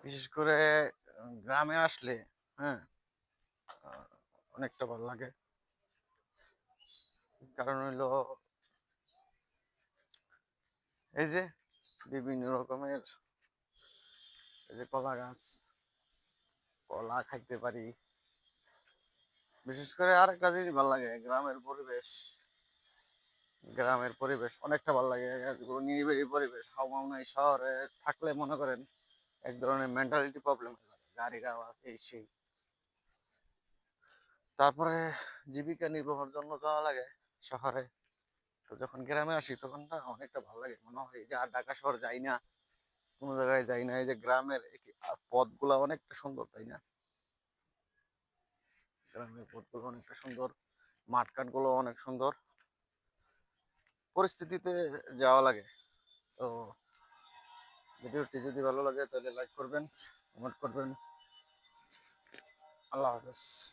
বিশেষ করে গ্রামে আসলে, হ্যাঁ, আহ, অনেকটা ভালো লাগে। কারণ হইলো এই যে বিভিন্ন রকমের এই যে কলা গাছ, কলা খাইতে পারি। বিশেষ করে আরেকটা জিনিস ভালো লাগে, গ্রামের পরিবেশ। গ্রামের পরিবেশ অনেকটা ভালো লাগে, একদম নিরিবিলি পরিবেশ, হাওয়া নাই। শহরে থাকলে মনে করেন এক ধরনের মেন্টালিটি প্রবলেম হয়ে যাবে, গাড়ির আওয়াজ এই সেই। তারপরে জীবিকা নির্বাহের জন্য যাওয়া লাগে শহরে। তো যখন গ্রামে আসি তখন না অনেকটা ভালো লাগে, মনে হয় যে আর ঢাকা শহর যাই না, কোনো জায়গায় যাই না। এই যে গ্রামের পথগুলা অনেকটা সুন্দর, তাই না? গ্রামের পথগুলো অনেকটা সুন্দর, মাঠঘাট গুলো অনেক সুন্দর পরিস্থিতিতে যাওয়া লাগে। তো ভিডিওটি যদি ভালো লাগে তাহলে লাইক করবেন, কমেন্ট করবেন। আল্লাহ হাফেজ।